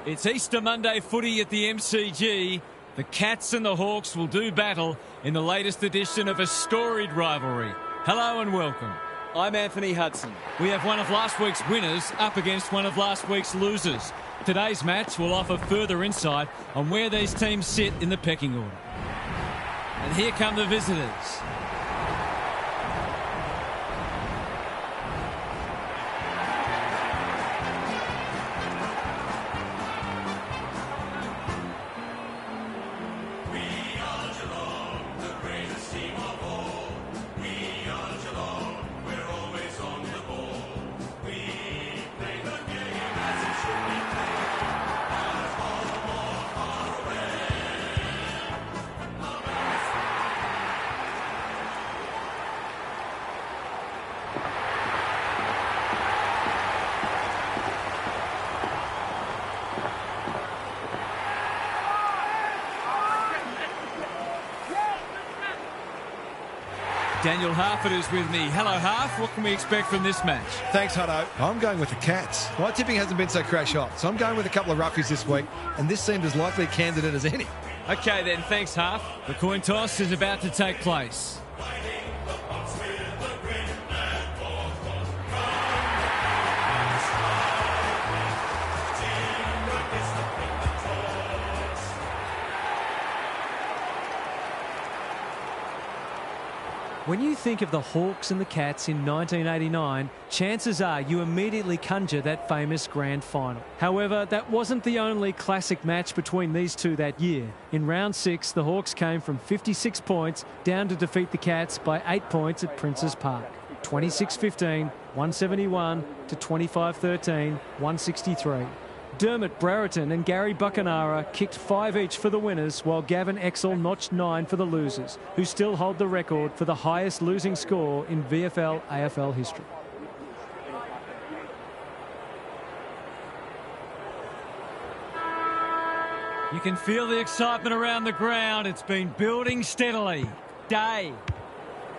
It's Easter Monday footy at the MCG. The Cats and the Hawks will do battle in the latest edition of a storied rivalry. Hello and welcome. I'm Anthony Hudson. We have one of last week's winners up against one of last week's losers. Today's match will offer further insight on where these teams sit in the pecking order. And here come the visitors. Daniel Harford is with me. Hello, Harf. What can we expect from this match? Thanks, Hutto. I'm going with the Cats. My tipping hasn't been so crash hot, so I'm going with a couple of roughies this week, and this seemed as likely a candidate as any. Okay, then. Thanks, Harf. The coin toss is about to take place. When you think of the Hawks and the Cats in 1989, chances are you immediately conjure that famous grand final. However, that wasn't the only classic match between these two that year. In round 6, the Hawks came from 56 points down to defeat the Cats by 8 points at Princes Park. 26-15, 171 to 25-13, 163. Dermot Brereton and Gary Buckenara kicked 5 each for the winners, while Gavin Exel notched 9 for the losers, who still hold the record for the highest losing score in VFL AFL history. You can feel the excitement around the ground. It's been building steadily. Day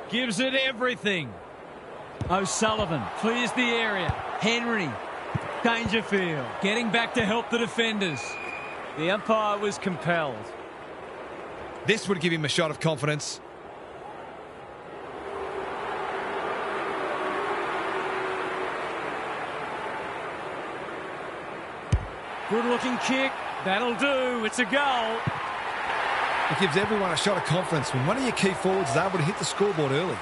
gives it everything. O'Sullivan clears the area. Henry. Dangerfield getting back to help the defenders. The umpire was compelled. This would give him a shot of confidence. Good looking kick. That'll do. It's a goal. It gives everyone a shot of confidence when one of your key forwards is able to hit the scoreboard early.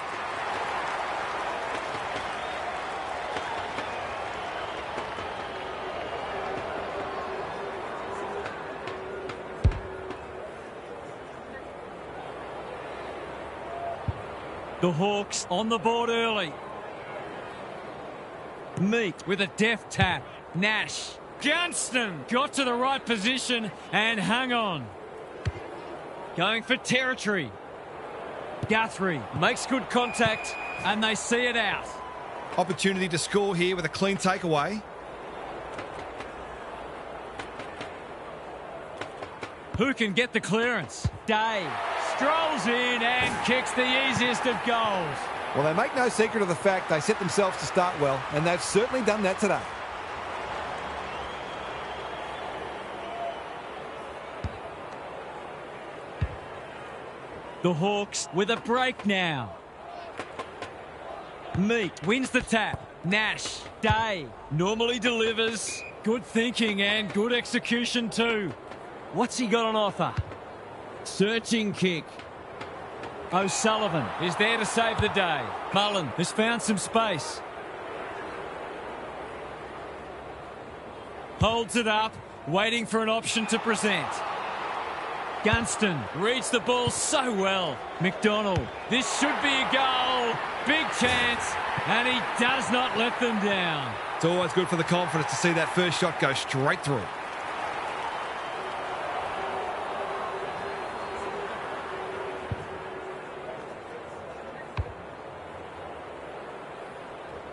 The Hawks on the board early. Meek with a deft tap. Nash. Gunston got to the right position and hung on. Going for territory. Guthrie makes good contact and they see it out. Opportunity to score here with a clean takeaway. Who can get the clearance? Day strolls in and kicks the easiest of goals. Well, they make no secret of the fact they set themselves to start well, and they've certainly done that today. The Hawks with a break now. Meek wins the tap. Nash. Day normally delivers. Good thinking and good execution too. What's he got on offer? Searching kick. O'Sullivan is there to save the day. Mullen has found some space. Holds it up, waiting for an option to present. Gunston reads the ball so well. McDonald, this should be a goal. Big chance, and he does not let them down. It's always good for the confidence to see that first shot go straight through.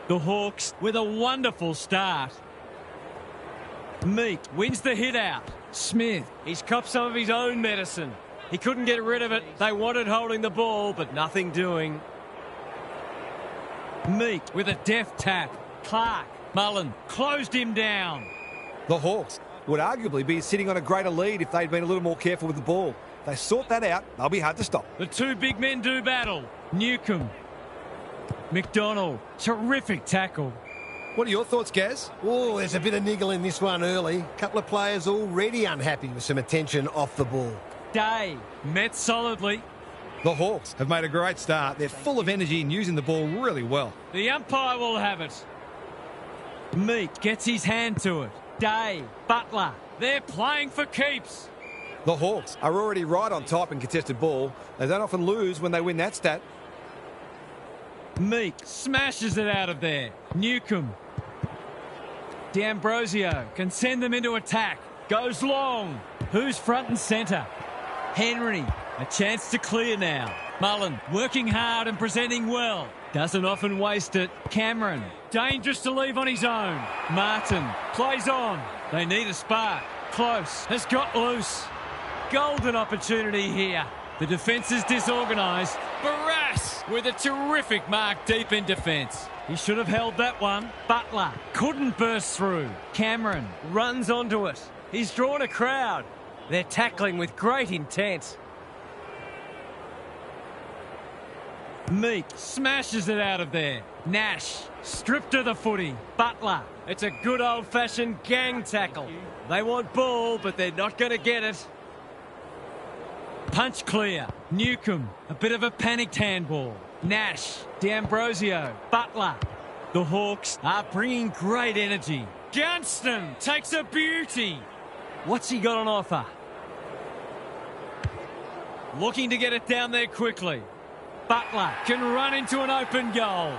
The Hawks with a wonderful start. Meek wins the hit out. Smith, he's copped some of his own medicine. He couldn't get rid of it. They wanted holding the ball, but nothing doing. Meek with a deft tap. Clark. Mullen closed him down. The Hawks would arguably be sitting on a greater lead if they'd been a little more careful with the ball. They sort that out, they'll be hard to stop. The two big men do battle. Newcomb. McDonald. Terrific tackle. What are your thoughts, Gaz? Oh, there's a bit of niggle in this one early. A couple of players already unhappy with some attention off the ball. Day. Met solidly. The Hawks have made a great start. They're full of energy and using the ball really well. The umpire will have it. Meek gets his hand to it. Day. Butler. They're playing for keeps. The Hawks are already right on top in contested ball. They don't often lose when they win that stat. Meek smashes it out of there. Newcomb. D'Ambrosio can send them into attack. Goes long. Who's front and centre? Henry. A chance to clear now. Mullen working hard and presenting well. Doesn't often waste it. Cameron. Dangerous to leave on his own. Martin plays on. They need a spark. Close. Has got loose. Golden opportunity here. The defence is disorganised. Barras with a terrific mark deep in defence. He should have held that one. Butler couldn't burst through. Cameron runs onto it. He's drawn a crowd. They're tackling with great intent. Meek smashes it out of there. Nash stripped of the footy. Butler. It's a good old-fashioned gang tackle. They want ball, but they're not going to get it. Punch clear. Newcomb. A bit of a panicked handball. Nash. D'Ambrosio. Butler. The Hawks are bringing great energy. Gunston takes a beauty. What's he got on offer? Looking to get it down there quickly. Butler can run into an open goal.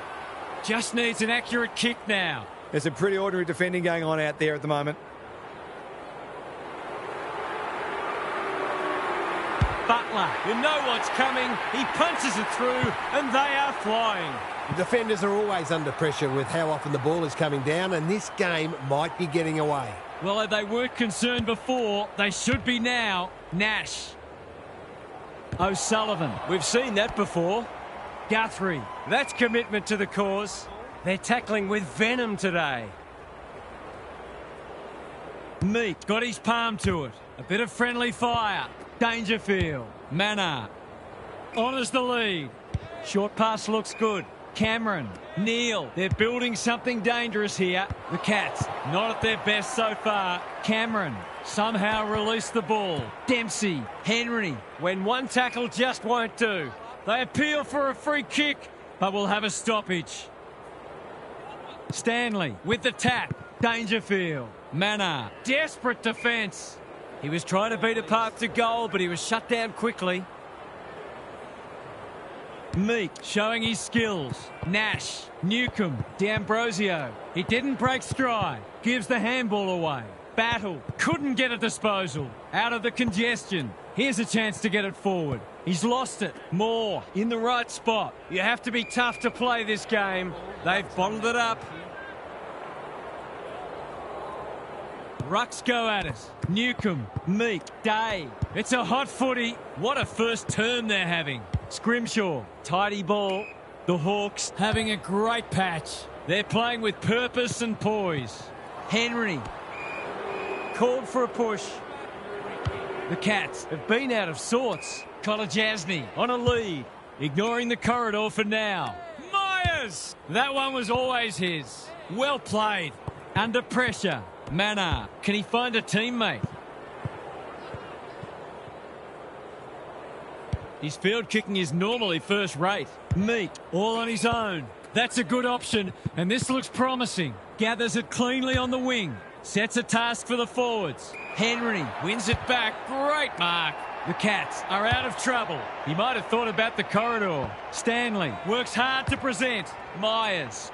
Just needs an accurate kick now. There's a pretty ordinary defending going on out there at the moment. Butler, you know what's coming. He punches it through and they are flying. The defenders are always under pressure with how often the ball is coming down, and this game might be getting away. Well, if they weren't concerned before, they should be now. Nash. O'Sullivan. We've seen that before. Guthrie. That's commitment to the cause. They're tackling with venom today. Meek got his palm to it. A bit of friendly fire. Dangerfield. Manor. Honours the lead. Short pass looks good. Cameron. Neal. They're building something dangerous here. The Cats not at their best so far. Cameron somehow released the ball. Dempsey. Henry. When one tackle just won't do. They appeal for a free kick, but will have a stoppage. Stanley with the tap. Dangerfield. Manor. Desperate defence. He was trying to beat a path to goal, but he was shut down quickly. Meek showing his skills. Nash. Newcomb. D'Ambrosio. He didn't break stride. Gives the handball away. Battle. Couldn't get a disposal. Out of the congestion. Here's a chance to get it forward. He's lost it. Moore in the right spot. You have to be tough to play this game. They've bottled it up. Rucks go at it. Newcomb. Meek. Day. It's a hot footy. What a first turn they're having. Scrimshaw. Tidy ball. The Hawks having a great patch. They're playing with purpose and poise. Henry. Called for a push. The Cats have been out of sorts. Kolajasny on a lead. Ignoring the corridor for now. Myers! That one was always his. Well played. Under pressure. Manor. Can he find a teammate? His field kicking is normally first rate. Meek, all on his own. That's a good option, and this looks promising. Gathers it cleanly on the wing. Sets a task for the forwards. Henry wins it back. Great mark. The Cats are out of trouble. He might have thought about the corridor. Stanley works hard to present. Myers.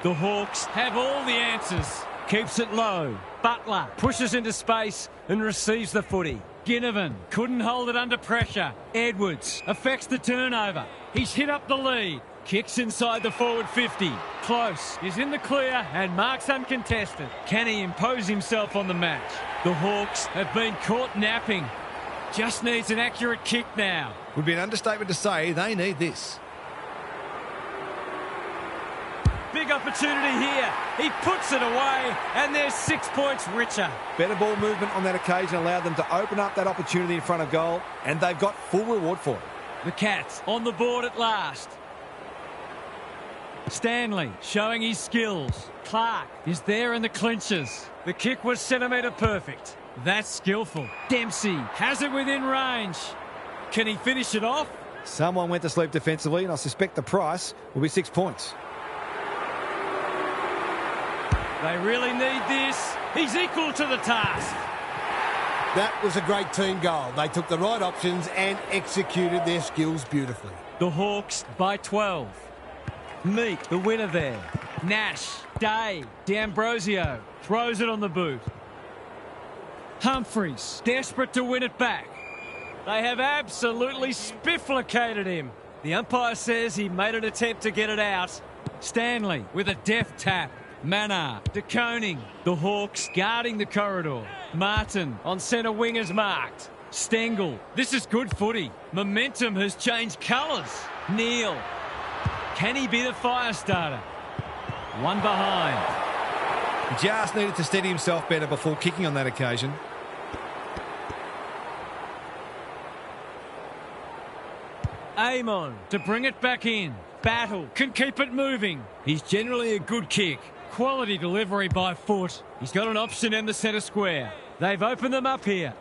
The Hawks have all the answers. Keeps it low. Butler pushes into space and receives the footy. Ginnivan couldn't hold it under pressure. Edwards affects the turnover. He's hit up the lead. Kicks inside the forward 50. Close. Is in the clear and marks uncontested. Can he impose himself on the match? The Hawks have been caught napping. Just needs an accurate kick now. Would be an understatement to say they need this. Big opportunity here. He puts it away, and they're 6 points richer. Better ball movement on that occasion allowed them to open up that opportunity in front of goal, and they've got full reward for it. The Cats on the board at last. Stanley showing his skills. Clark is there in the clinches. The kick was centimetre perfect. That's skillful. Dempsey has it within range. Can he finish it off? Someone went to sleep defensively, and I suspect the price will be 6 points. They really need this. He's equal to the task. That was a great team goal. They took the right options and executed their skills beautifully. The Hawks by 12. Meek, the winner there. Nash, Day, D'Ambrosio throws it on the boot. Humphreys, desperate to win it back. They have absolutely spifflicated him. The umpire says he made an attempt to get it out. Stanley with a deft tap. Mannar, De Koning. The Hawks guarding the corridor. Martin on centre wing is marked. Stengel, this is good footy. Momentum has changed colours. Neal, can he be the fire starter? One behind. He just needed to steady himself better before kicking on that occasion. Amon to bring it back in. Battle can keep it moving. He's generally a good kick. Quality delivery by foot. He's got an option in the centre square. They've opened them up here.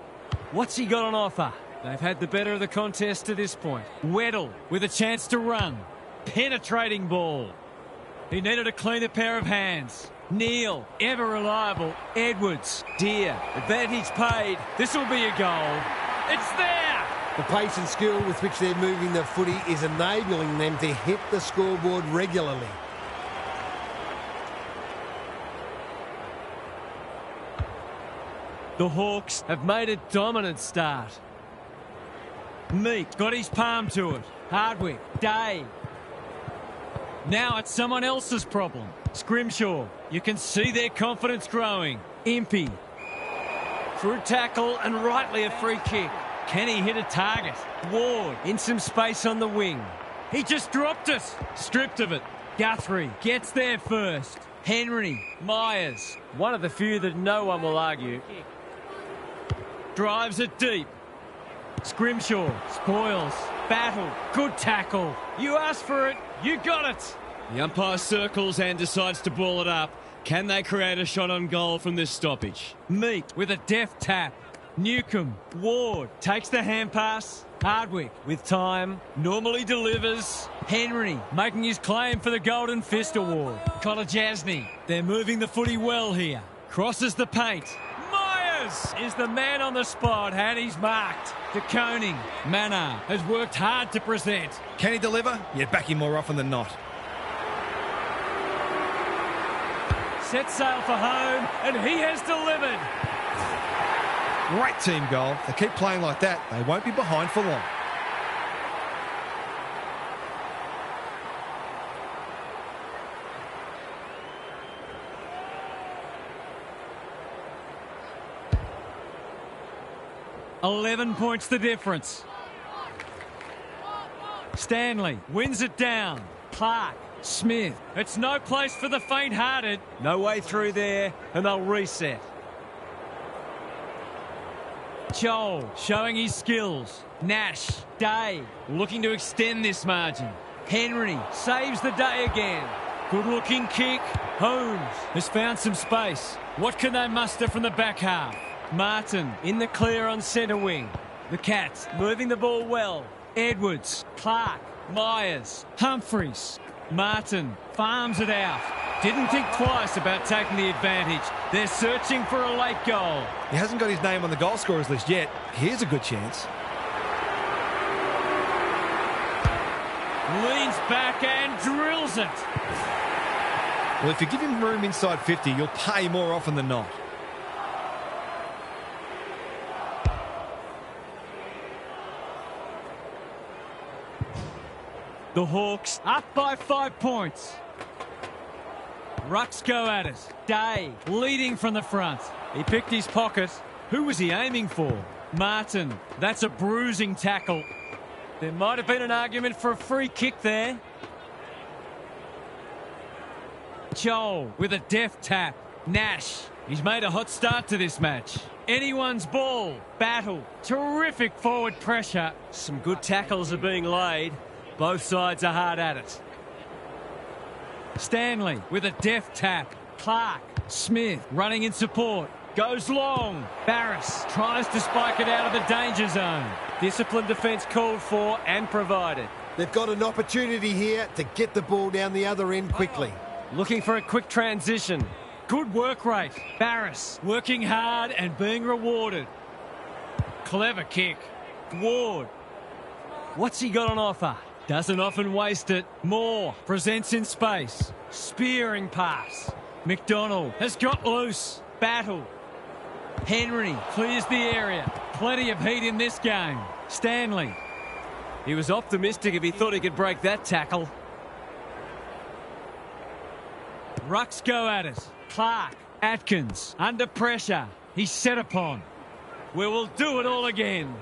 What's he got on offer? They've had the better of the contest to this point. Weddle with a chance to run. Penetrating ball. He needed a cleaner pair of hands. Neal, ever reliable. Edwards, Deer, advantage paid. This will be a goal. It's there! The pace and skill with which they're moving the footy is enabling them to hit the scoreboard regularly. The Hawks have made a dominant start. Meek got his palm to it. Hardwick, Day. Now it's someone else's problem. Scrimshaw, you can see their confidence growing. Impey. Through tackle and rightly a free kick. Can he hit a target? Ward in some space on the wing. He just dropped it. Stripped of it. Guthrie gets there first. Henry, Myers, one of the few that no one will argue. Drives it deep. Scrimshaw spoils. Battle. Good tackle. You asked for it. You got it. The umpire circles and decides to ball it up. Can they create a shot on goal from this stoppage? Meek with a deft tap. Newcomb. Ward takes the hand pass. Hardwick with time. Normally delivers. Henry making his claim for the Golden Fist Award. Kolajasny. They're moving the footy well here. Crosses the paint. Myers is the man on the spot, and he's marked. De Koning. Mannar has worked hard to present. Can he deliver? Yeah, back him more often than not. Set sail for home, and he has delivered. Great team goal. They keep playing like that, they won't be behind for long. $11 points the difference. Stanley wins it down. Clark, Smith. It's no place for the faint-hearted. No way through there, and they'll reset. Joel showing his skills. Nash, Day, looking to extend this margin. Henry saves the day again. Good-looking kick. Holmes has found some space. What can they muster from the back half? Martin in the clear on centre wing. The Cats moving the ball well. Edwards, Clark, Myers, Humphreys. Martin farms it out. Didn't think twice about taking the advantage. They're searching for a late goal. He hasn't got his name on the goal scorers list yet. Here's a good chance. Leans back and drills it. Well, if you give him room inside 50, you'll pay more often than not. The Hawks up by 5 points. Rucks go at it. Day leading from the front. He picked his pocket. Who was he aiming for? Martin. That's a bruising tackle. There might have been an argument for a free kick there. Joel with a deft tap. Nash. He's made a hot start to this match. Anyone's ball. Battle. Terrific forward pressure. Some good tackles are being laid. Both sides are hard at it. Stanley with a deft tap. Clark. Smith running in support. Goes long. Barris tries to spike it out of the danger zone. Disciplined defence called for and provided. They've got an opportunity here to get the ball down the other end quickly. Looking for a quick transition. Good work rate. Barris working hard and being rewarded. Clever kick. Ward. What's he got on offer? Doesn't often waste it. Moore presents in space. Spearing pass. McDonald has got loose. Battle. Henry clears the area. Plenty of heat in this game. Stanley. He was optimistic if he thought he could break that tackle. Rucks go at it. Clark. Atkins under pressure. He's set upon. We will do it all again.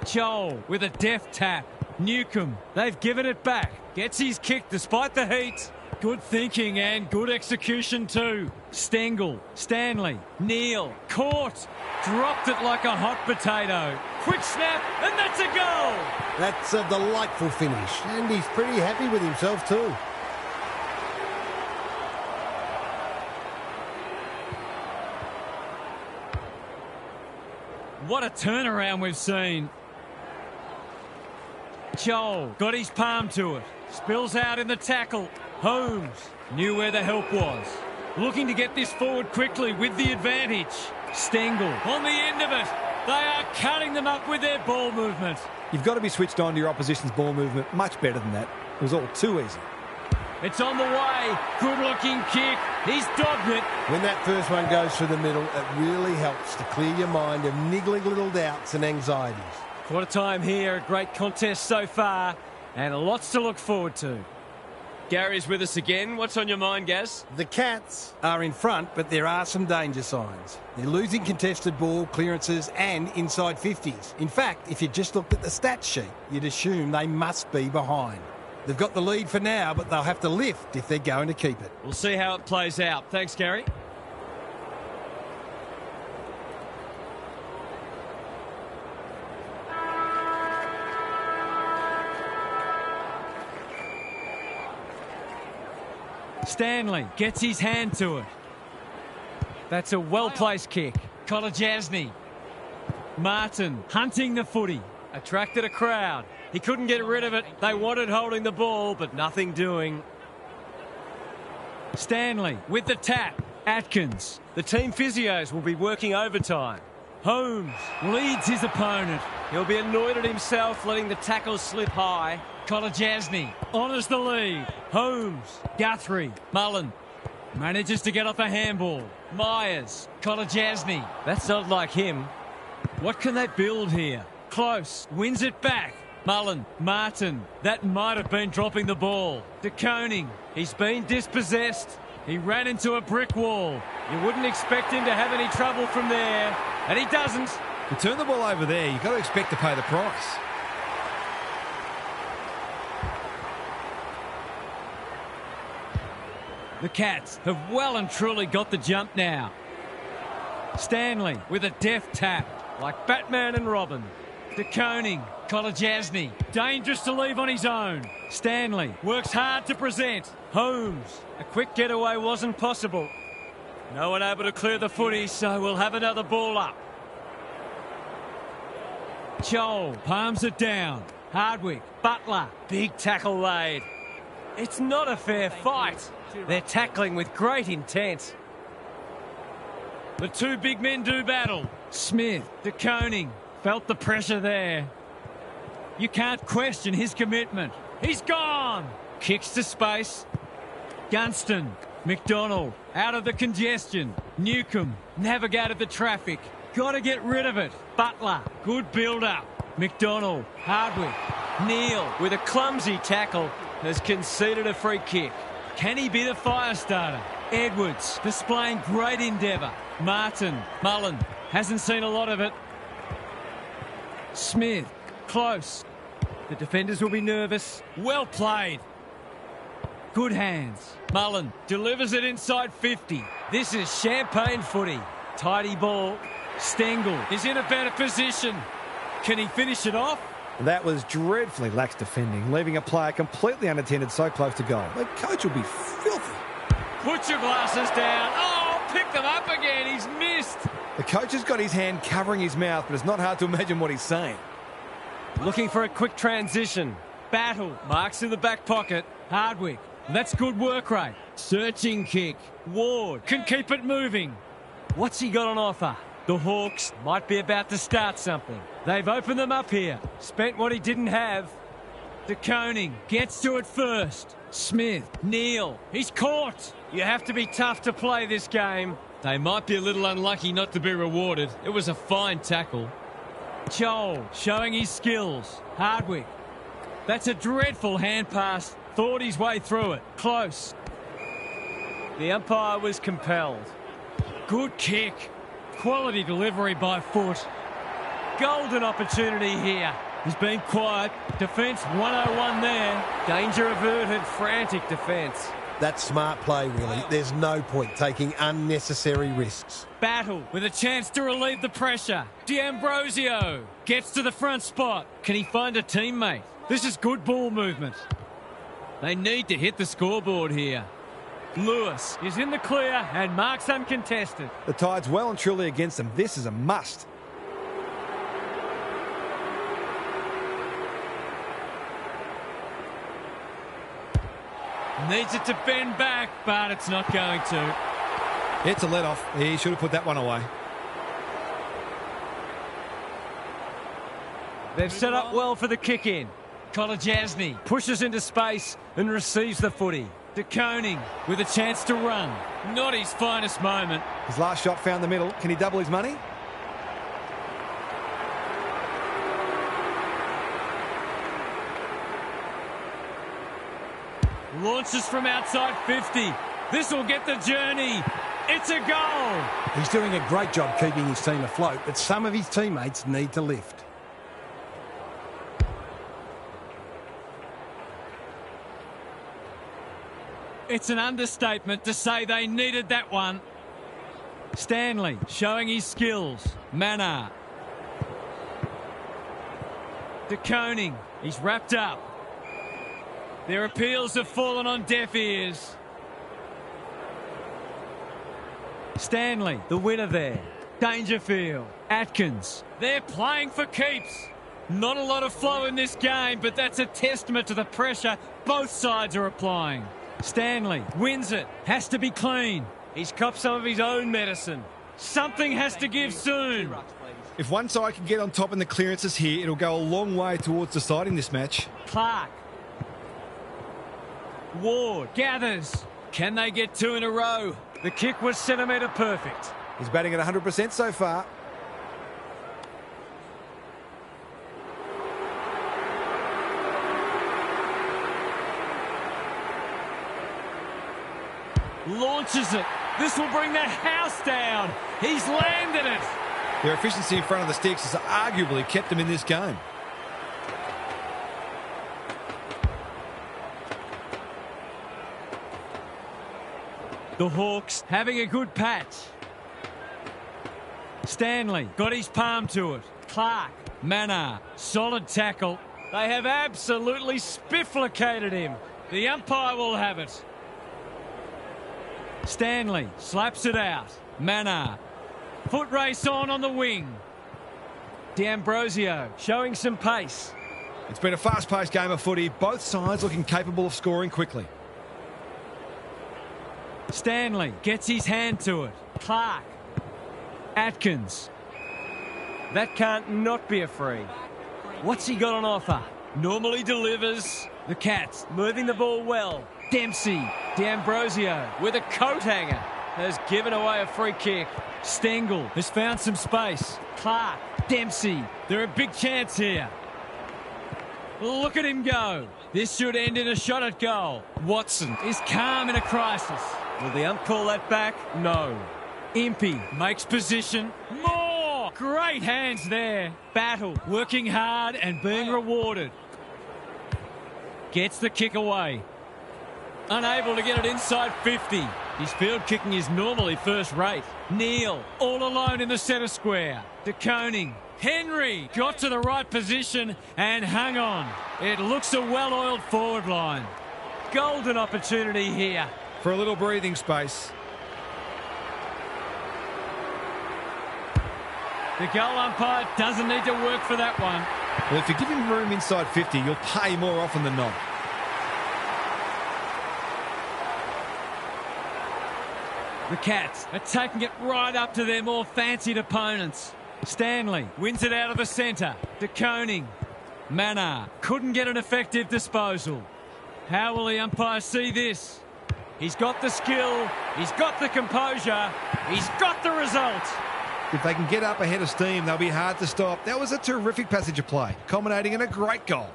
Joel with a deft tap. Newcomb. They've given it back. Gets his kick despite the heat. Good thinking and good execution too. Stengel. Stanley. Neal. Caught. Dropped it like a hot potato. Quick snap, and that's a goal. That's a delightful finish, and he's pretty happy with himself too. What a turnaround we've seen. Joel got his palm to it. Spills out in the tackle. Holmes knew where the help was. Looking to get this forward quickly with the advantage. Stengel on the end of it. They are cutting them up with their ball movement. You've got to be switched on to your opposition's ball movement much better than that. It was all too easy. It's on the way. Good looking kick. He's dogged it. When that first one goes through the middle, it really helps to clear your mind of niggling little doubts and anxieties. Quarter time here. A great contest so far and lots to look forward to. Gary's with us again. What's on your mind, Gaz? The Cats are in front, but there are some danger signs. They're losing contested ball, clearances and inside 50s. In fact, if you just looked at the stats sheet, you'd assume they must be behind. They've got the lead for now, but they'll have to lift if they're going to keep it. We'll see how it plays out. Thanks, Gary. Stanley gets his hand to it. That's a well-placed kick. Kolajasny. Martin hunting the footy. Attracted a crowd. He couldn't get rid of it. They wanted holding the ball, but nothing doing. Stanley with the tap. Atkins. The team physios will be working overtime. Holmes leads his opponent. He'll be annoyed at himself letting the tackle slip high. Kolajasny honours the lead. Holmes. Guthrie. Mullen manages to get off a handball. Myers. Kolajasny. That's not like him. What can they build here? Close. Wins it back. Mullen. Martin. That might have been dropping the ball. De Koning. He's been dispossessed. He ran into a brick wall. You wouldn't expect him to have any trouble from there. And he doesn't. To turn the ball over there, you've got to expect to pay the price. The Cats have well and truly got the jump now. Stanley with a deft tap. Like Batman and Robin. De Koning. Kolajasny. Dangerous to leave on his own. Stanley works hard to present. Holmes. A quick getaway wasn't possible. No one able to clear the footy, so we'll have another ball up. Joel palms it down. Hardwick. Butler. Big tackle laid. It's not a fair fight. They're tackling with great intent. The two big men do battle. Smith. De Koning. Felt the pressure there. You can't question his commitment. He's gone. Kicks to space. Gunston. McDonald. Out of the congestion. Newcomb. Navigated the traffic. Got to get rid of it. Butler. Good build-up. McDonald. Hardwick. Neal. With a clumsy tackle, has conceded a free kick. Can he be the fire starter? Edwards displaying great endeavour. Martin. Mullen. Hasn't seen a lot of it. Smith. Close. The defenders will be nervous. Well played. Good hands. Mullen delivers it inside 50. This is champagne footy. Tidy ball. Stengel is in a better position. Can he finish it off? That was dreadfully lax defending, leaving a player completely unattended so close to goal. The coach will be filthy. Put your glasses down. Oh, pick them up again. He's missed. The coach has got his hand covering his mouth, but it's not hard to imagine what he's saying. Looking for a quick transition. Battle. Marks in the back pocket. Hardwick. That's good work rate. Searching kick. Ward can keep it moving. What's he got on offer? The Hawks might be about to start something. They've opened them up here. Spent what he didn't have. De Koning gets to it first. Smith. Neal. He's caught. You have to be tough to play this game. They might be a little unlucky not to be rewarded. It was a fine tackle. Joel showing his skills. Hardwick. That's a dreadful hand pass. Thought his way through it. Close. The umpire was compelled. Good kick. Quality delivery by foot. Golden opportunity here. He's been quiet. Defence 101 there. Danger averted, frantic defence. That's smart play, really. There's no point taking unnecessary risks. Battle with a chance to relieve the pressure. D'Ambrosio gets to the front spot. Can he find a teammate? This is good ball movement. They need to hit the scoreboard here. Lewis is in the clear and marks uncontested. The Tide's well and truly against them. This is a must. Needs it to bend back, but it's not going to. It's a let-off. He should have put that one away. They've set up well for the kick-in. Kolajasny Pushes into space and receives the footy. De Koning with a chance to run. Not his finest moment. His last shot found the middle. Can he double his money? Launches from outside 50. This will get the journey. It's a goal. He's doing a great job keeping his team afloat, but some of his teammates need to lift. It's an understatement to say they needed that one. Stanley showing his skills. Mannar. De Koning. He's wrapped up. Their appeals have fallen on deaf ears. Stanley, the winner there. Dangerfield. Atkins. They're playing for keeps. Not a lot of flow in this game, but that's a testament to the pressure both sides are applying. Stanley wins it. Has to be clean. He's copped some of his own medicine. Something has to give soon. If one side can get on top in the clearances here, it'll go a long way towards deciding this match. Clark. Ward gathers. Can they get two in a row? The kick was centimetre perfect. He's batting at 100% so far. Launches it. This will bring the house down. He's landed it. Their efficiency in front of the sticks has arguably kept them in this game. The Hawks having a good patch. Stanley got his palm to it. Clark. Mannar. Solid tackle. They have absolutely spifflicated him. The umpire will have it. Stanley slaps it out. Mannar. Foot race on the wing. D'Ambrosio showing some pace. It's been a fast-paced game of footy. Both sides looking capable of scoring quickly. Stanley gets his hand to it. Clark. Atkins. That can't not be a free. What's he got on offer? Normally delivers. The Cats moving the ball well. Dempsey. D'Ambrosio with a coat hanger has given away a free kick. Stengel has found some space. Clark. Dempsey. They're a big chance here. Look at him go. This should end in a shot at goal. Watson is calm in a crisis. Will the ump call that back? No. Impey makes position. More! Great hands there. Battle working hard and being rewarded. Gets the kick away. Unable to get it inside 50. His field kicking is normally first rate. Neal, all alone in the centre square. De Koning. Henry got to the right position and hung on. It looks a well-oiled forward line. Golden opportunity here. For a little breathing space. The goal umpire doesn't need to work for that one. Well, if you give him room inside 50, you'll pay more often than not. The Cats are taking it right up to their more fancied opponents. Stanley wins it out of the centre. De Koning. Mannar couldn't get an effective disposal. How will the umpire see this? He's got the skill. He's got the composure. He's got the result. If they can get up ahead of steam, they'll be hard to stop. That was a terrific passage of play, culminating in a great goal.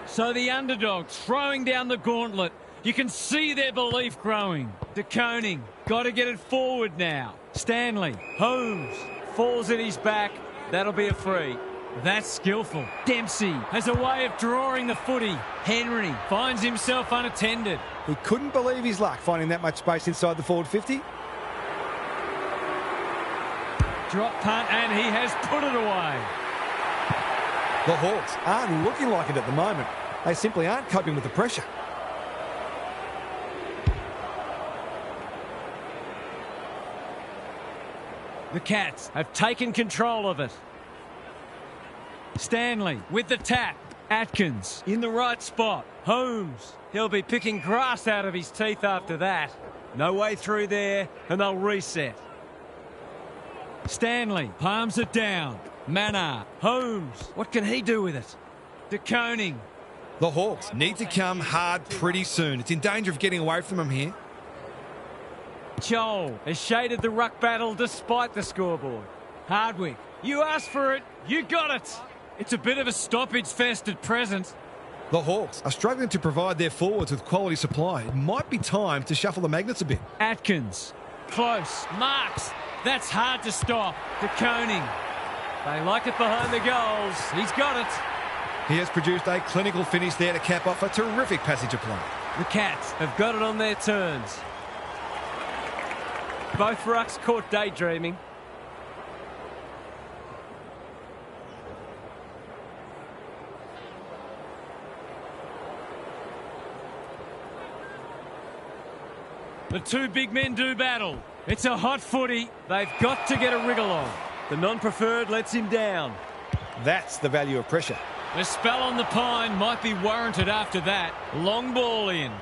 So the underdog throwing down the gauntlet. You can see their belief growing. De Koning, got to get it forward now. Stanley, Holmes, falls at his back. That'll be a free. That's skillful. Dempsey has a way of drawing the footy. Henry finds himself unattended. He couldn't believe his luck finding that much space inside the forward 50. Drop punt, and he has put it away. The Hawks aren't looking like it at the moment. They simply aren't coping with the pressure. The Cats have taken control of it. Stanley with the tap. Atkins in the right spot. Holmes. He'll be picking grass out of his teeth after that. No way through there, and they'll reset. Stanley palms it down. Mannar. Holmes. What can he do with it? De Koning. The Hawks need to come hard pretty soon. It's in danger of getting away from them here. Joel has shaded the ruck battle despite the scoreboard. Hardwick, you asked for it, you got it. It's a bit of a stoppage fest at present. The Hawks are struggling to provide their forwards with quality supply. It might be time to shuffle the magnets a bit. Atkins, close, Marks. That's hard to stop. De Koning. They like it behind the goals. He's got it. He has produced a clinical finish there to cap off a terrific passage of play. The Cats have got it on their turns. Both rucks caught daydreaming. The two big men do battle. It's a hot footy. They've got to get a wriggle on. The non-preferred lets him down. That's the value of pressure. The spell on the pine might be warranted after that. Long ball in.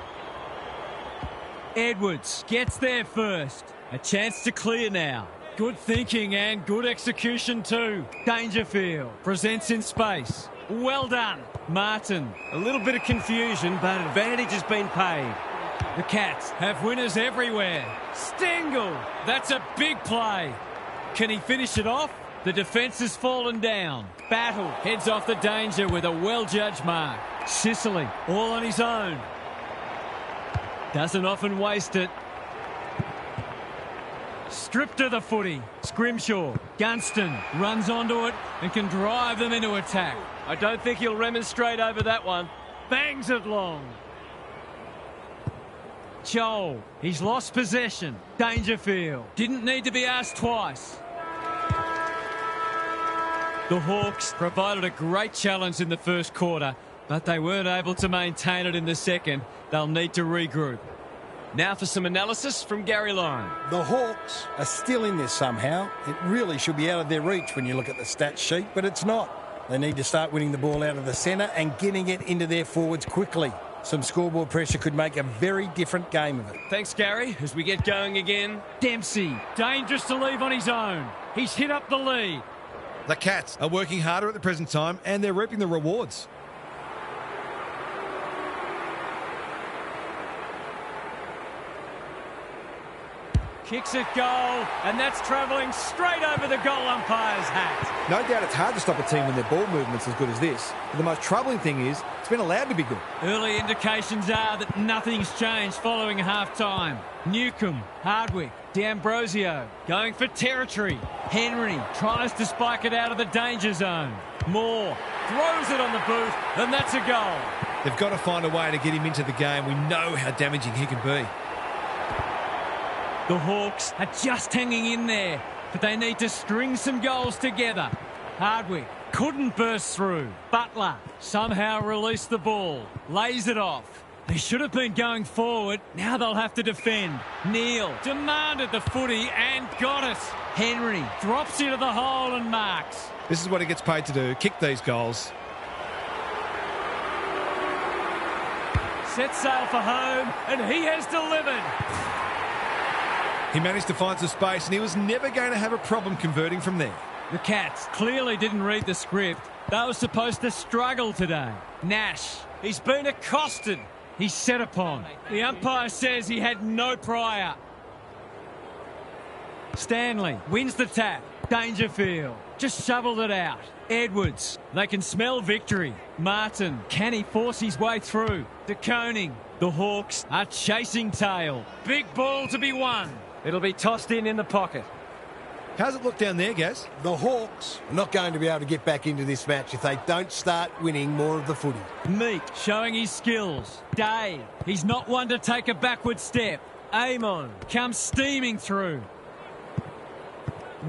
Edwards gets there first. A chance to clear now. Good thinking and good execution too. Dangerfield presents in space. Well done. Martin. A little bit of confusion, but advantage has been paid. The Cats have winners everywhere. Stengel. That's a big play. Can he finish it off? The defence has fallen down. Battle heads off the danger with a well-judged mark. Sicily all on his own. Doesn't often waste it. Stripped of the footy. Scrimshaw. Gunston runs onto it and can drive them into attack. I don't think he'll remonstrate over that one. Bangs it long. Joel. He's lost possession. Dangerfield. Didn't need to be asked twice. The Hawks provided a great challenge in the first quarter, but they weren't able to maintain it in the second. They'll need to regroup. Now for some analysis from Gary Lyon. The Hawks are still in this somehow. It really should be out of their reach when you look at the stats sheet, but it's not. They need to start winning the ball out of the centre and getting it into their forwards quickly. Some scoreboard pressure could make a very different game of it. Thanks, Gary. As we get going again, Dempsey, dangerous to leave on his own. He's hit up the lead. The Cats are working harder at the present time and they're reaping the rewards. Kicks it goal, and that's travelling straight over the goal umpire's hat. No doubt it's hard to stop a team when their ball movement's as good as this. But the most troubling thing is, it's been allowed to be good. Early indications are that nothing's changed following half-time. Newcomb, Hardwick, D'Ambrosio going for territory. Henry tries to spike it out of the danger zone. Moore throws it on the boot, and that's a goal. They've got to find a way to get him into the game. We know how damaging he can be. The Hawks are just hanging in there, but they need to string some goals together. Hardwick couldn't burst through. Butler somehow released the ball, lays it off. They should have been going forward. Now they'll have to defend. Neal demanded the footy and got it. Henry drops into the hole and marks. This is what he gets paid to do, kick these goals. Set sail for home, and he has delivered. He managed to find some space, and he was never going to have a problem converting from there. The Cats clearly didn't read the script. They were supposed to struggle today. Nash, he's been accosted. He's set upon. The umpire says he had no prior. Stanley wins the tap. Dangerfield just shoveled it out. Edwards, they can smell victory. Martin, can he force his way through? De Koning, the Hawks are chasing tail. Big ball to be won. It'll be tossed in the pocket. How's it look down there, Gaz? The Hawks are not going to be able to get back into this match if they don't start winning more of the footy. Meek showing his skills. Day, he's not one to take a backward step. Amon comes steaming through.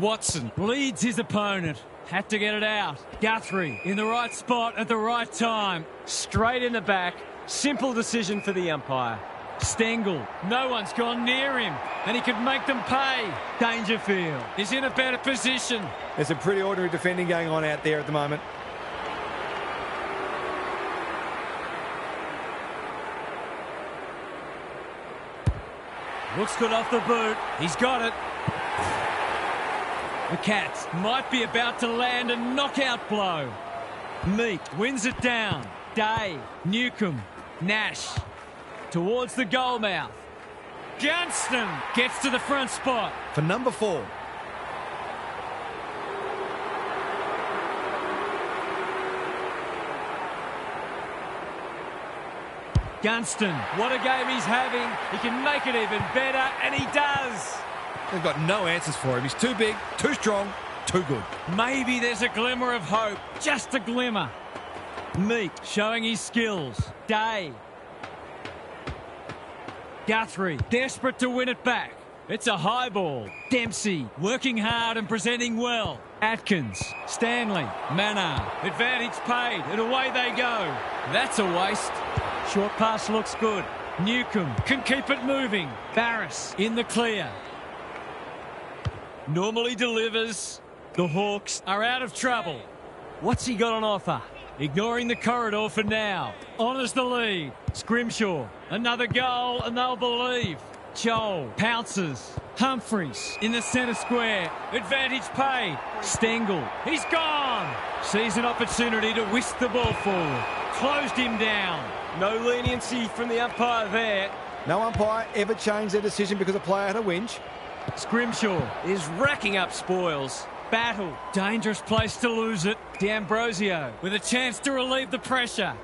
Watson leads his opponent. Had to get it out. Guthrie in the right spot at the right time. Straight in the back. Simple decision for the umpire. Stengel, no one's gone near him, and he could make them pay. Dangerfield is in a better position. There's some pretty ordinary defending going on out there at the moment. Looks good off the boot. He's got it. The Cats might be about to land a knockout blow. Meek wins it down. Day, Newcomb, Nash towards the goal mouth. Gunston gets to the front spot. For number 4. Gunston, what a game he's having. He can make it even better, and he does. They've got no answers for him. He's too big, too strong, too good. Maybe there's a glimmer of hope. Just a glimmer. Meek showing his skills. Day. Guthrie, desperate to win it back. It's a high ball. Dempsey, working hard and presenting well. Atkins, Stanley, Mannar. Advantage paid, and away they go. That's a waste. Short pass looks good. Newcomb can keep it moving. Barris in the clear. Normally delivers. The Hawks are out of trouble. What's he got on offer? Ignoring the corridor for now. Honours the lead. Scrimshaw. Another goal and they'll believe. Joel pounces. Humphreys in the centre square. Advantage paid. Stengel. He's gone. Sees an opportunity to whisk the ball forward. Closed him down. No leniency from the umpire there. No umpire ever changed their decision because a player had a whinge. Scrimshaw Is racking up spoils. Battle. Dangerous place to lose it. D'Ambrosio with a chance to relieve the pressure.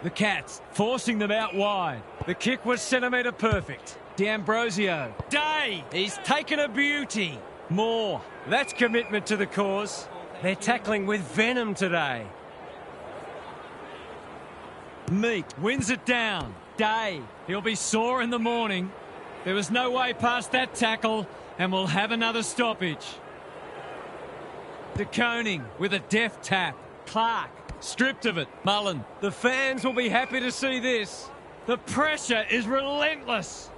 The Cats forcing them out wide. The kick was centimetre perfect. D'Ambrosio. Day. He's taken a beauty. Moore. That's commitment to the cause. They're tackling with venom today. Meek wins it down. Day. He'll be sore in the morning. There was no way past that tackle, and we'll have another stoppage. De Koning with a deft tap. Clark stripped of it. Mullen. The fans will be happy to see this. The pressure is relentless.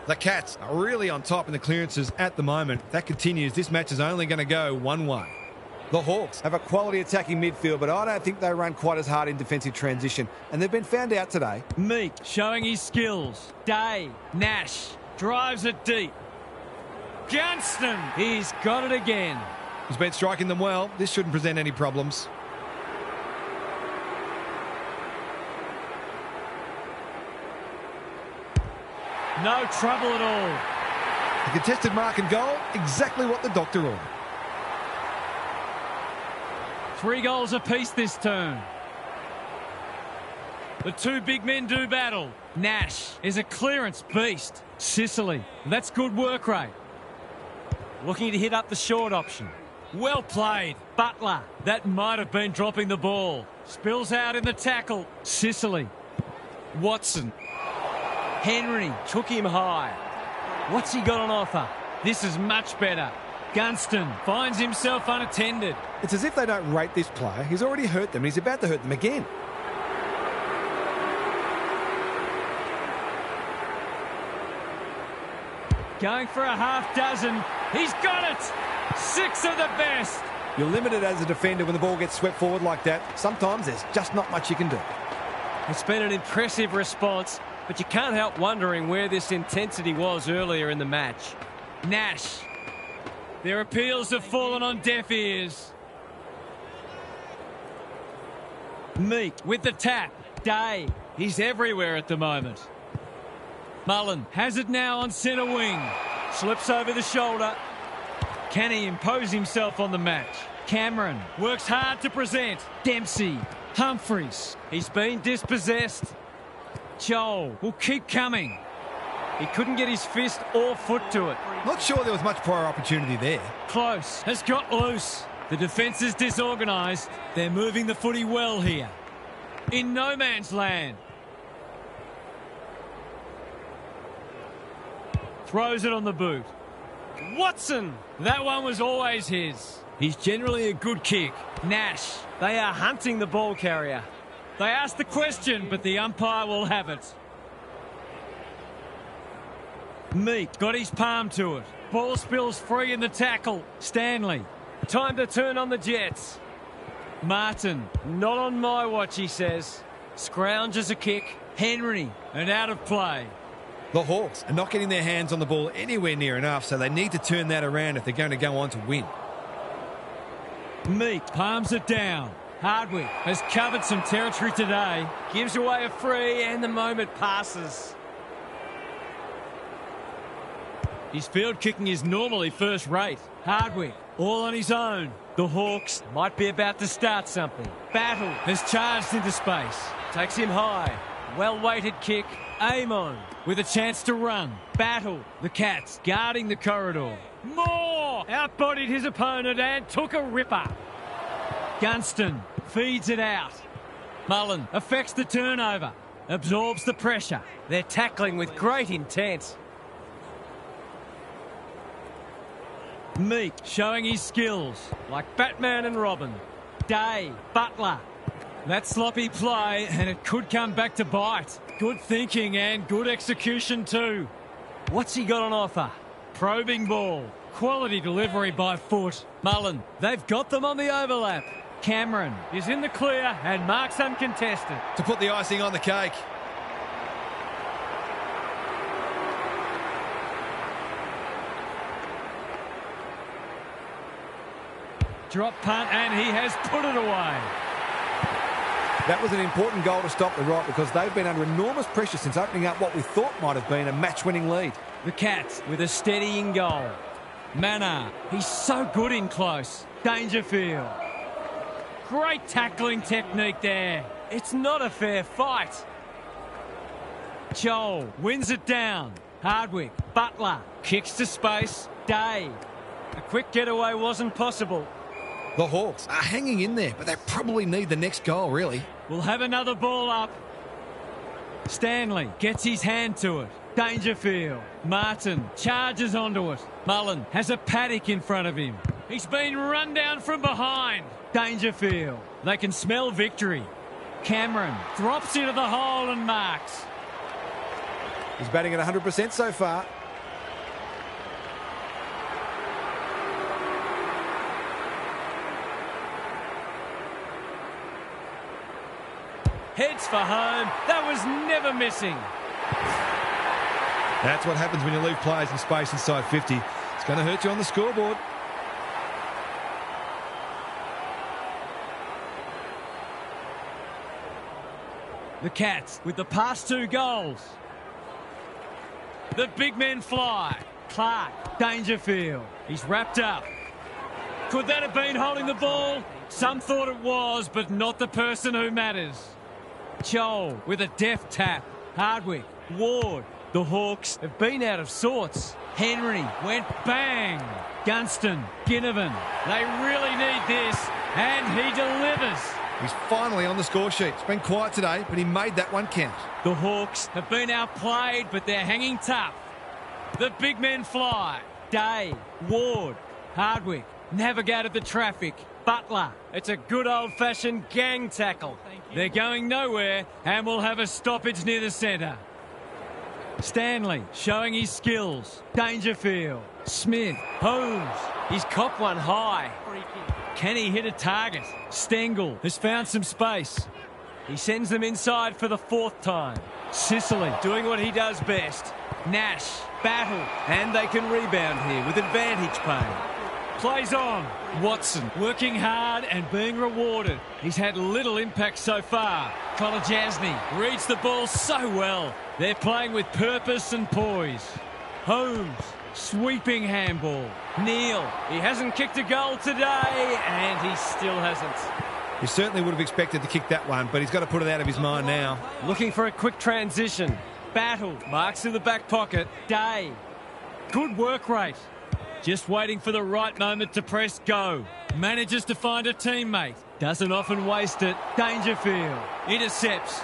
The Cats are really on top in the clearances at the moment. If that continues, this match is only going to go one way. The Hawks have a quality attacking midfield, but I don't think they run quite as hard in defensive transition, and they've been found out today. Meek showing his skills. Day. Nash drives it deep. Gunston. He's got it again. He's been striking them well. This shouldn't present any problems. No trouble at all. A contested mark and goal, exactly what the doctor ordered. 3 goals apiece this turn. The two big men do battle. Nash is a clearance beast. Sicily, that's good work rate. Looking to hit up the short option. Well played. Butler. That might have been dropping the ball. Spills out in the tackle. Sicily. Watson. Henry took him high. What's he got on offer? This is much better. Gunston finds himself unattended. It's as if they don't rate this player. He's already hurt them and he's about to hurt them again. Going for a half dozen. He's got it. 6 of the best. You're limited as a defender when the ball gets swept forward like that. Sometimes there's just not much you can do. It's been an impressive response, but you can't help wondering where this intensity was earlier in the match. Nash. Their appeals have fallen on deaf ears. Meek with the tap. Day. He's everywhere at the moment. Mullen has it now on centre wing. Slips over the shoulder. Can he impose himself on the match? Cameron works hard to present. Dempsey. Humphreys. He's been dispossessed. Joel will keep coming. He couldn't get his fist or foot to it. Not sure there was much prior opportunity there. Close. Has got loose. The defence is disorganised. They're moving the footy well here. In no man's land. Throws it on the boot. Watson! That one was always his. He's generally a good kick. Nash. They are hunting the ball carrier. They asked the question, but the umpire will have it. Meek got his palm to it. Ball spills free in the tackle. Stanley. Time to turn on the Jets. Martin. Not on my watch, he says. Scrounges a kick. Henry. And out of play. The Hawks are not getting their hands on the ball anywhere near enough, so they need to turn that around if they're going to go on to win. Meek palms it down. Hardwick has covered some territory today. Gives away a free and the moment passes. His field kicking is normally first rate. Hardwick all on his own. The Hawks might be about to start something. Battle has charged into space. Takes him high. Well-weighted kick. Amon with a chance to run. Battle. The Cats guarding the corridor. Moore outbodied his opponent and took a ripper. Gunston feeds it out. Mullen affects the turnover. Absorbs the pressure. They're tackling with great intent. Meek showing his skills like Batman and Robin. Day. Butler. That sloppy play, and it could come back to bite. Good thinking and good execution too. What's he got on offer? Probing ball. Quality delivery by foot. Mullen. They've got them on the overlap. Cameron is in the clear and marks uncontested. To put the icing on the cake. Drop punt, and he has put it away. That was an important goal to stop the right because they've been under enormous pressure since opening up what we thought might have been a match-winning lead. The Cats with a steadying goal. Manor, he's so good in close. Dangerfield. Great tackling technique there. It's not a fair fight. Joel wins it down. Hardwick, Butler, kicks to space. Day. A quick getaway wasn't possible. The Hawks are hanging in there, but they probably need the next goal, really. We'll have another ball up. Stanley gets his hand to it. Dangerfield. Martin charges onto it. Mullen has a paddock in front of him. He's been run down from behind. Dangerfield. They can smell victory. Cameron drops into the hole and marks. He's batting at 100% so far. Heads for home. That was never missing. That's what happens when you leave players in space inside 50. It's going to hurt you on the scoreboard. The Cats with the past 2 goals. The big men fly. Clark, Dangerfield. He's wrapped up. Could that have been holding the ball? Some thought it was, but not the person who matters. Joel with a deft tap. Hardwick, Ward. The Hawks have been out of sorts. Henry went bang. Gunston, Ginnivan. They really need this, and he delivers. He's finally on the score sheet. It's been quiet today, but he made that one count. The Hawks have been outplayed, but they're hanging tough. The big men fly. Day, Ward, Hardwick, navigated the traffic. Butler. It's a good old-fashioned gang tackle. They're going nowhere, and we'll have a stoppage near the centre. Stanley showing his skills. Dangerfield. Smith. Holmes. He's copped one high. Can he hit a target? Stengel has found some space. He sends them inside for the 4th time. Sicily Doing what he does best. Nash. Battle. And they can rebound here with advantage play. Plays on. Watson working hard and being rewarded. He's had little impact so far. Kolajasny reads the ball so well. They're playing with purpose and poise. Holmes, sweeping handball. Neal, He hasn't kicked a goal today, and he still hasn't. He certainly would have expected to kick that one, but he's got to put it out of his mind now. Looking for a quick transition. Battle, Marks in the back pocket. Day. Good work rate. Just waiting for the right moment to press go. Manages to find a teammate. Doesn't often waste it. Dangerfield. Intercepts.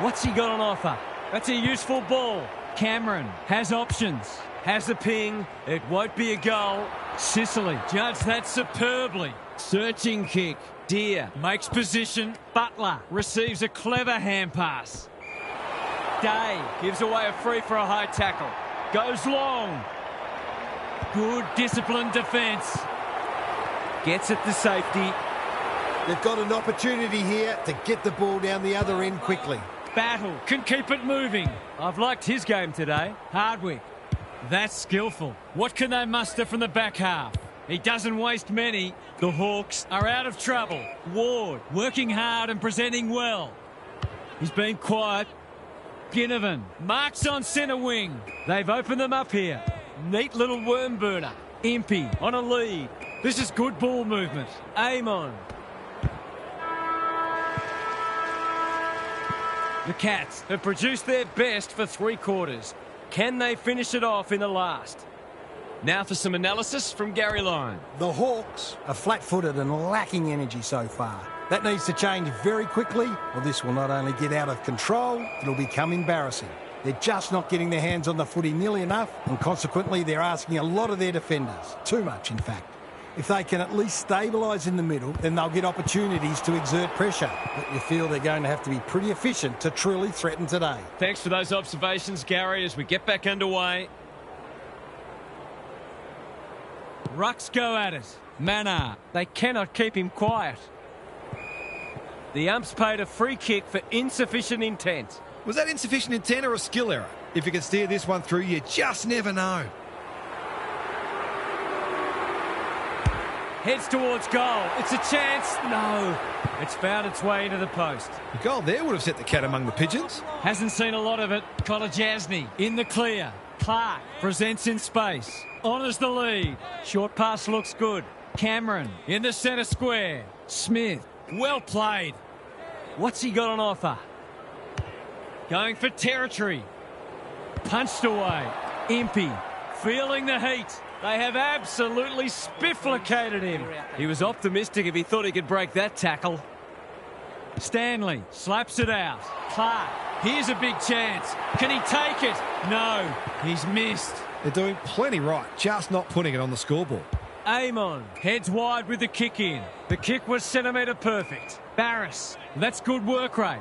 What's he got on offer? That's a useful ball. Cameron has options. Has a ping. It won't be a goal. Sicily judged that superbly. Searching kick. Deer makes position. Butler receives a clever hand pass. Day Gives away a free for a high tackle. goes long. Good disciplined defence. Gets it to safety. They've got an opportunity here to get the ball down the other end quickly. Battle can keep it moving. I've liked his game today. Hardwick. That's skillful. What can they muster from the back half? He doesn't waste many. The Hawks are out of trouble. Ward working hard and presenting well. He's been quiet. Ginnivan marks on centre wing. They've opened them up here. Neat little worm burner. Impey on a lead. This is good ball movement. Amon. The Cats Have produced their best for 3 quarters. Can they finish it off in the last? Now for some analysis from Gary Lyon. The Hawks are flat-footed and lacking energy so far. That needs to change very quickly, or this will not only get out of control, it'll become embarrassing. They're just not getting their hands on the footy nearly enough, and consequently they're asking a lot of their defenders. Too much, in fact. If they can at least stabilise in the middle, then they'll get opportunities to exert pressure. But you feel they're going to have to be pretty efficient to truly threaten today. Thanks for those observations, Gary, as we get back underway. Rucks go at it. Mannar. They cannot keep him quiet. The umps paid a free kick for insufficient intent. Was that insufficient intent or a skill error? If you can steer this one through, you just never know. Heads towards goal. It's a chance. No. It's found its way into the post. The goal there would have set the cat among the pigeons. Hasn't seen a lot of it. Kolajasny in the clear. Clark presents in space. Honours the lead. Short pass looks good. Cameron in the centre square. Smith. Well played. What's he got on offer? Going for territory. Punched away. Impey feeling the heat. They have absolutely spifflicated him. He was optimistic if he thought he could break that tackle. Stanley slaps it out. Clark, here's a big chance. Can he take it? No, he's missed. They're doing plenty right, just not putting it on the scoreboard. Amon heads wide with the kick in. The kick was centimetre perfect. Barris, that's good work rate.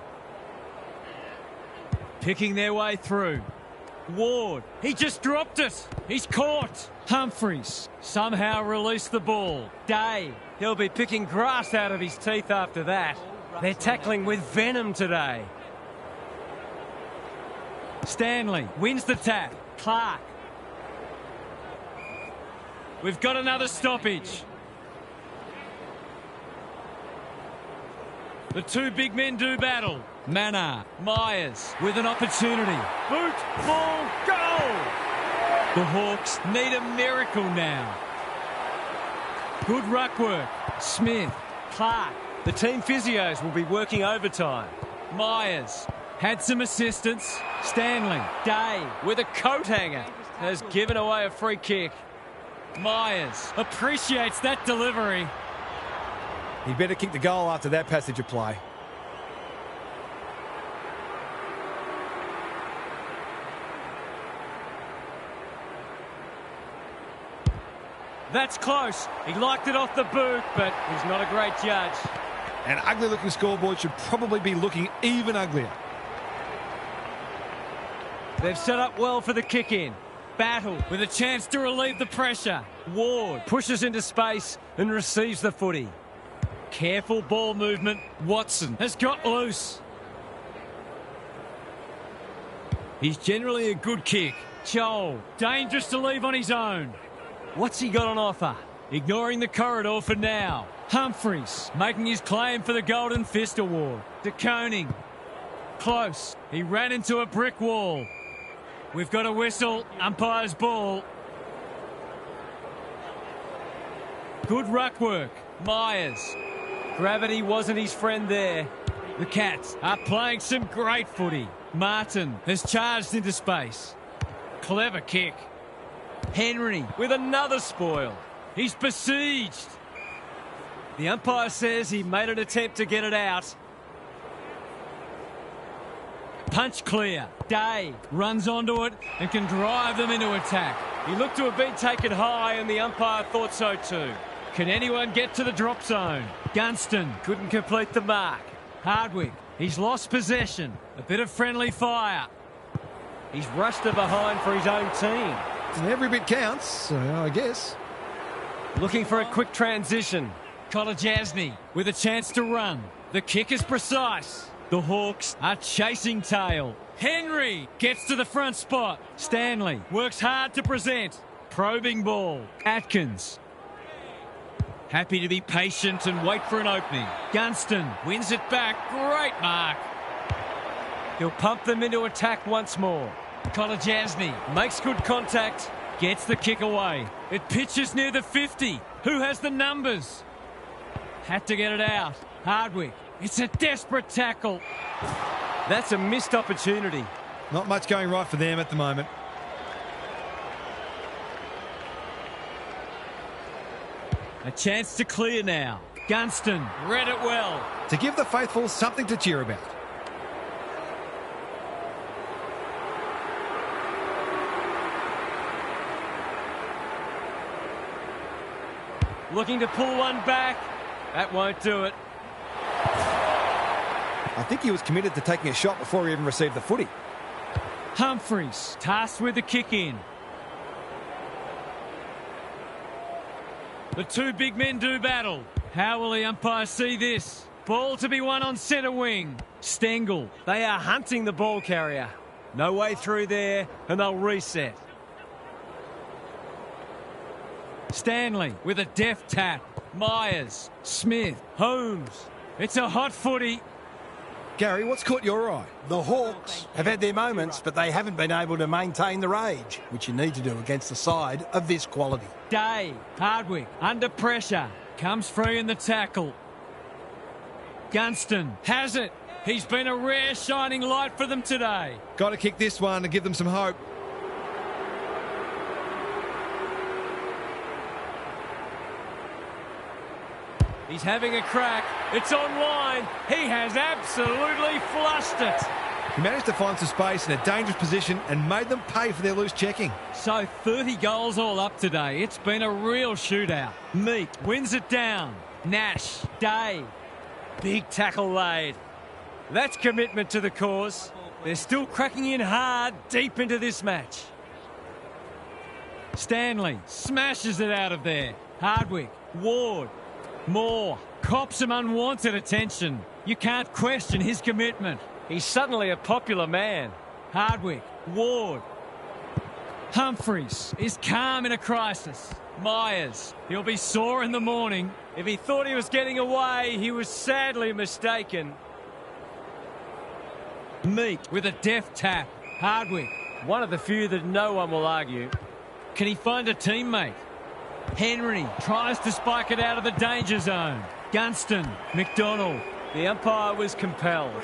Picking their way through. Ward, he just dropped it. He's caught. Humphreys somehow released the ball. Day, He'll be picking grass out of his teeth after that. They're tackling with venom today. Stanley wins the tap. Clark. We've got another stoppage. The two big men do battle. Mannar, Myers with an opportunity. Boot, ball, goal! The Hawks need a miracle now. Good ruck work. Smith, Clark. The team physios will be working overtime. Myers Had some assistance. Stanley, Day with a coat hanger has given away a free kick. Myers appreciates that delivery. He better kick the goal after that passage of play. That's close. He liked it off the boot, but he's not a great judge. An ugly-looking scoreboard should probably be looking even uglier. They've set up well for the kick-in. Battle with a chance to relieve the pressure. Ward pushes into space and receives the footy. Careful ball movement. Watson has got loose. He's generally a good kick. Joel, dangerous to leave on his own. What's he got on offer? Ignoring the corridor for now. Humphreys making his claim for the Golden Fist Award. De Koning. Close. He ran into a brick wall. We've got a whistle. Umpire's ball. Good ruck work. Myers. Gravity wasn't his friend there. The Cats are playing some great footy. Martin has charged into space. Clever kick. Henry with another spoil. He's besieged. The umpire says he made an attempt to get it out. Punch clear. Day runs onto it and can drive them into attack. He looked to have been taken high and the umpire thought so too. Can anyone get to the drop zone? Gunston couldn't complete the mark. Hardwick, he's lost possession. A bit of friendly fire. He's rushed to behind for his own team. And every bit counts, I guess. Looking for a quick transition. Kolajasny with a chance to run. The kick is precise. The Hawks are chasing tail. Henry gets to the front spot. Stanley works hard to present. Probing ball. Atkins. Happy to be patient and wait for an opening. Gunston wins it back. Great mark. He'll pump them into attack once more. Kolajasny makes good contact. Gets the kick away. It pitches near the 50. Who has the numbers? Had to get it out. Hardwick. It's a desperate tackle. That's a missed opportunity. Not much going right for them at the moment. A chance to clear now. Gunston read it well. To give the faithful something to cheer about. Looking to pull one back. That won't do it. I think he was committed to taking a shot before he even received the footy. Humphreys tasked with the kick in. The two big men do battle. How will the umpire see this? Ball to be won on centre wing. Stengel. They are hunting the ball carrier. No way through there, and they'll reset. Stanley with a deft tap. Myers. Smith. Holmes. It's a hot footy. Gary, what's caught your eye? The Hawks have had their moments, but they haven't been able to maintain the rage, which you need to do against a side of this quality. Day. Hardwick. Under pressure. Comes free in the tackle. Gunston has it. He's been a rare shining light for them today. Got to kick this one to give them some hope. He's having a crack. It's online. He has absolutely flushed it. He managed to find some space in a dangerous position and made them pay for their loose checking. So 30 goals all up today. It's been a real shootout. Meat wins it down. Nash, Day. Big tackle laid. That's commitment to the cause. They're still cracking in hard deep into this match. Stanley smashes it out of there. Hardwick, Ward. Moore cops some unwanted attention. You can't question his commitment. He's suddenly a popular man. Hardwick, Ward. Humphreys is calm in a crisis. Myers, he'll be sore in the morning. If he thought he was getting away, he was sadly mistaken. Meat with a deft tap. Hardwick, one of the few that no one will argue. Can he find a teammate? Henry tries to spike it out of the danger zone. Gunston, McDonald. The umpire was compelled.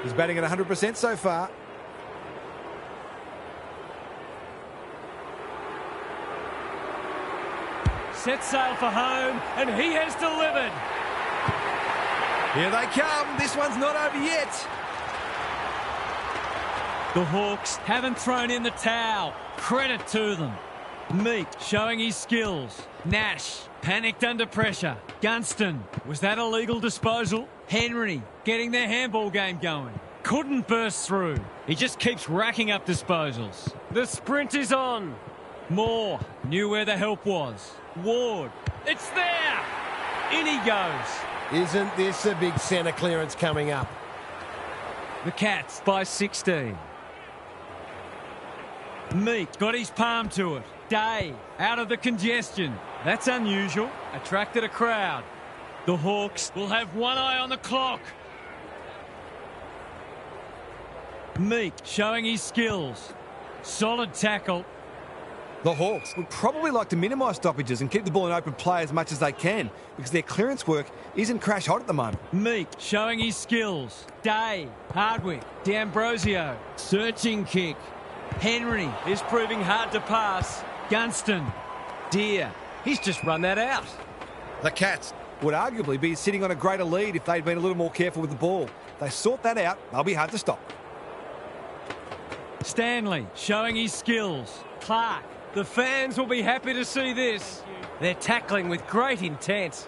He's batting at 100% so far. Set sail for home, and he has delivered. Here they come. This one's not over yet. The Hawks haven't thrown in the towel. Credit to them. Meek showing his skills. Nash panicked under pressure. Gunston, was that a legal disposal? Henry getting their handball game going. Couldn't burst through. He just keeps racking up disposals. The sprint is on. Moore knew where the help was. Ward, it's there. In he goes. Isn't this a big centre clearance coming up? The Cats by 16. Meek got his palm to it. Day out of the congestion. That's unusual. Attracted a crowd. The Hawks will have one eye on the clock. Meek showing his skills. Solid tackle. The Hawks would probably like to minimise stoppages and keep the ball in open play as much as they can because their clearance work isn't crash hot at the moment. Meek showing his skills. Day, Hardwick, D'Ambrosio, searching kick. Henry is proving hard to pass. Gunston, Deer, he's just run that out. The Cats Would arguably be sitting on a greater lead if they'd been a little more careful with the ball. They sort that out, they'll be hard to stop. Stanley showing his skills. Clark. The fans will be happy to see this. They're tackling with great intent.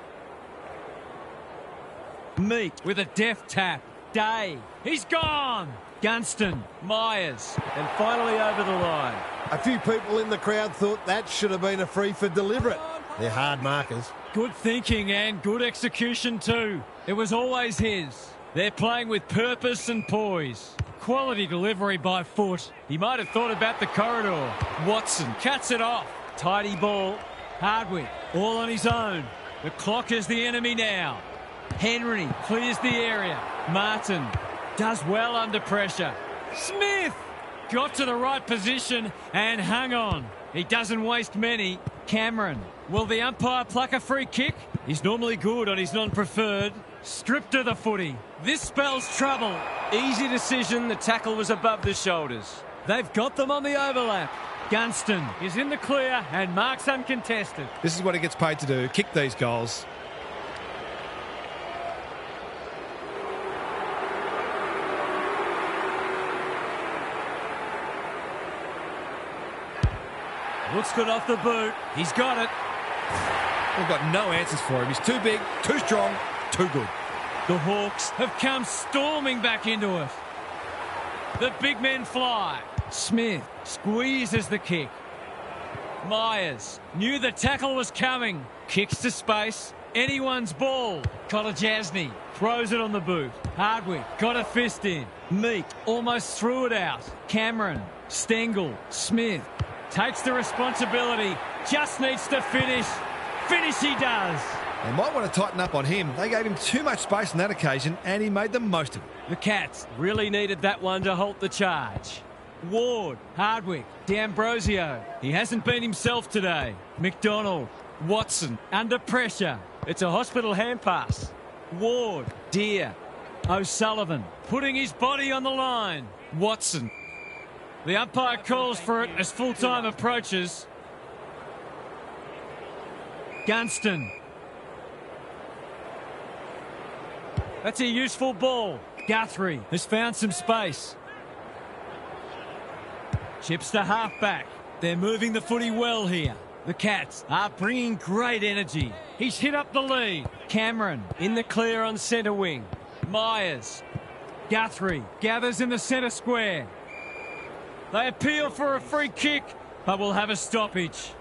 Meek with a deft tap. Day. He's gone. Gunston. Myers. And finally over the line. A few people in the crowd thought that should have been a free for deliberate. They're hard markers. Good thinking and good execution too. It was always his. They're playing with purpose and poise. Quality delivery by foot. He might have thought about the corridor. Watson cuts it off. Tidy ball. Hardwick all on his own. The clock is the enemy now. Henry clears the area. Martin does well under pressure. Smith got to the right position and hung on. He doesn't waste many. Cameron, will the umpire pluck a free kick? He's normally good on his non-preferred. Stripped of the footy. This spells trouble. Easy decision, the tackle was above the shoulders. They've got them on the overlap. Gunston is in the clear and marks uncontested. This is what he gets paid to do, kick these goals. Looks good off the boot. He's got it. We've got no answers for him. He's too big, too strong, too good. The Hawks have come storming back into it. The big men fly. Smith squeezes the kick. Myers knew the tackle was coming. Kicks to space. Anyone's ball. Kolajasny throws it on the boot. Hardwick got a fist in. Meek almost threw it out. Cameron, Stengel, Smith takes the responsibility. Just needs to finish. Finish he does. They might want to tighten up on him. They gave him too much space on that occasion, and he made the most of it. The Cats really needed that one to halt the charge. Ward, Hardwick, D'Ambrosio. He hasn't been himself today. McDonald, Watson, under pressure. It's a hospital hand pass. Ward, Deer, O'Sullivan, putting his body on the line. Watson. The umpire calls for it as full-time approaches. Gunston. That's a useful ball. Guthrie has found some space. Chips to half-back. They're moving the footy well here. The Cats are bringing great energy. He's hit up the lead. Cameron in the clear on centre wing. Myers. Guthrie gathers in the centre square. They appeal for a free kick, but will have a stoppage.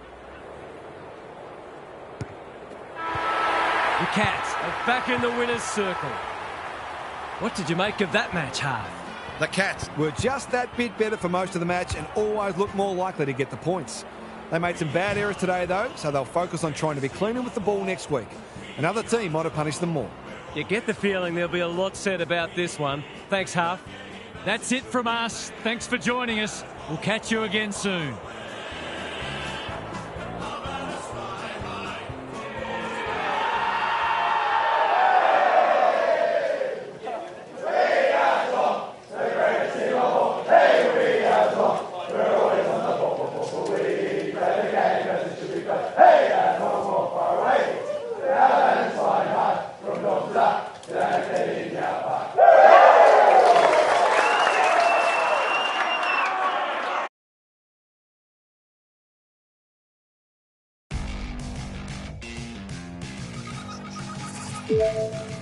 The Cats are back in the winner's circle. What did you make of that match, Harv? The Cats Were just that bit better for most of the match and always looked more likely to get the points. They made some bad errors today though, so they'll focus on trying to be cleaner with the ball next week. Another team might have punished them more. You get the feeling there'll be a lot said about this one. Thanks, Harv. That's it from us. Thanks for joining us. We'll catch you again soon. Yeah.